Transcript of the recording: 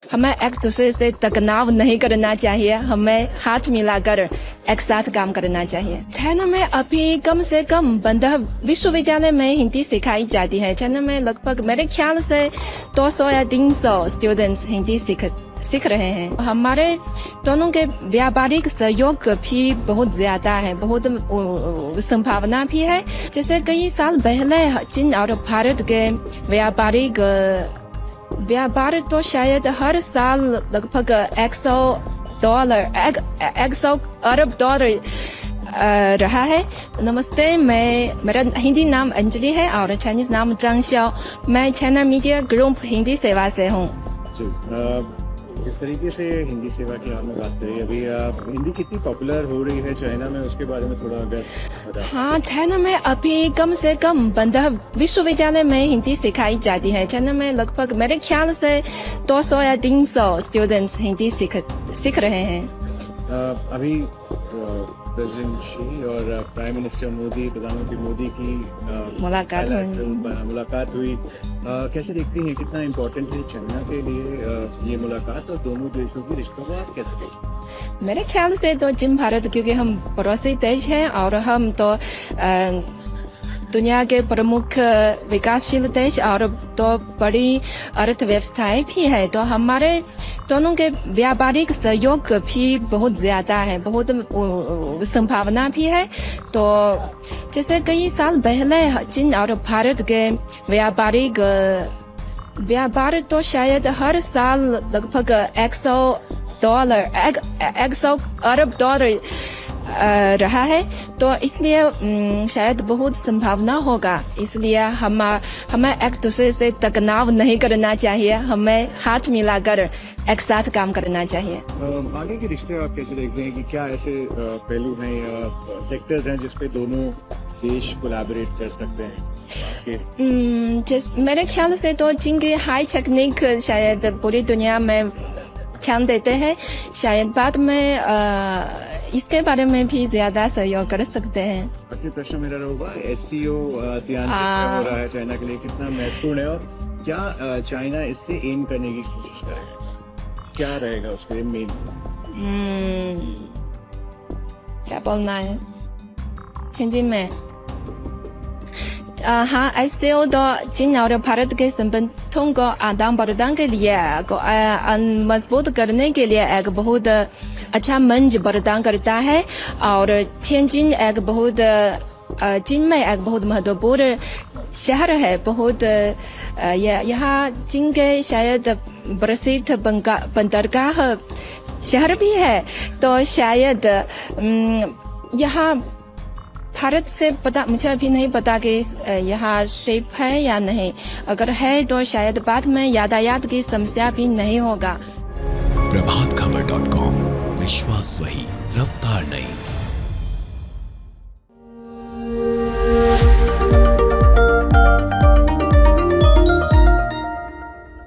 हमें एक दूसरे से तनाव नहीं करना चाहिए, हमें हाथ मिलाकर एक साथ काम करना चाहिए। चाइना में अभी कम से कम 15 विश्वविद्यालय में हिंदी सिखाई जाती है। चाइना में लगभग मेरे ख्याल से 200 या 300 स्टूडेंट्स हिंदी सीख रहे हैं। हमारे दोनों के व्यापारिक सहयोग भी बहुत ज्यादा है, बहुत संभावना भी है। जैसे कई साल पहले चीन और भारत के व्यापार तो शायद हर साल लगभग $100 अरब डॉलर रहा है। नमस्ते, मेरा हिंदी नाम अंजलि है और चाइनीज नाम जांग xiao। मैं चाइना मीडिया ग्रुप हिंदी सेवा से हूँ। जिस तरीके से हिंदी सेवा की आपने बात करी, अभी हिंदी कितनी पॉपुलर हो रही है चाइना में, उसके बारे में थोड़ा अगर बताएं। हाँ, चाइना में अभी कम से कम 15 विश्वविद्यालय में हिंदी सिखाई जाती है। चाइना में लगभग मेरे ख्याल से 200 या 300 स्टूडेंट्स हिंदी सीख रहे हैं। अभी प्रेसिडेंट शी और प्राइम मिनिस्टर मोदी, प्रधानमंत्री मोदी की मुलाकात हुई। कैसे देखती हैं, कितना इम्पोर्टेंट है चाइना के लिए ये मुलाकात, और दोनों देशों के रिश्तों को आप कैसे देखते? मेरे ख्याल से तो चीन भारत, क्योंकि हम पड़ोसी देश हैं और हम तो दुनिया के प्रमुख विकासशील देश और तो बड़ी अर्थव्यवस्थाएं भी है, तो हमारे दोनों के व्यापारिक सहयोग भी बहुत ज्यादा है, बहुत संभावना भी है। तो जैसे कई साल पहले चीन और भारत के व्यापार तो शायद हर साल लगभग $100 अरब डॉलर रहा है, तो इसलिए शायद बहुत संभावना होगा। इसलिए हमें एक दूसरे से तनाव नहीं करना चाहिए, हमें हाथ मिलाकर एक साथ काम करना चाहिए। आगे के रिश्ते आप कैसे देखते हैं कि क्या ऐसे पहलू हैं या सेक्टर्स हैं जिसपे दोनों देश कोलैबोरेट कर सकते हैं? मेरे ख्याल से तो चीन की हाई टेक्निक शायद पूरी दुनिया में ध्यान देते हैं, शायद बाद में इसके बारे में भी ज्यादा सहयोग कर सकते हैं। आखिरी प्रश्न मेरा होगा, SCO आसियान हो रहा है चाइना के लिए, कितना महत्वपूर्ण है और क्या चाइना इससे एम करने की कोशिश करेगा? क्या रहेगा उसके मेन? क्या बोलना है हिंदी में? हाँ, SCO तो चीन और भारत के संबंधों को आदान प्रदान के लिए मजबूत करने के लिए एक बहुत अच्छा मंच प्रदान करता है। और तिanjin एक बहुत चीन में एक बहुत महत्वपूर्ण शहर है, बहुत यहाँ चीन के शायद प्रसिद्ध बंदरगाह शहर भी है। तो शायद यहाँ भारत से पता, मुझे अभी नहीं पता कि यहाँ शेप है या नहीं, अगर है तो शायद बाद में यातायात की समस्या भी नहीं होगा। प्रभातखबर.com, विश्वास वही, रफ्तार नहीं।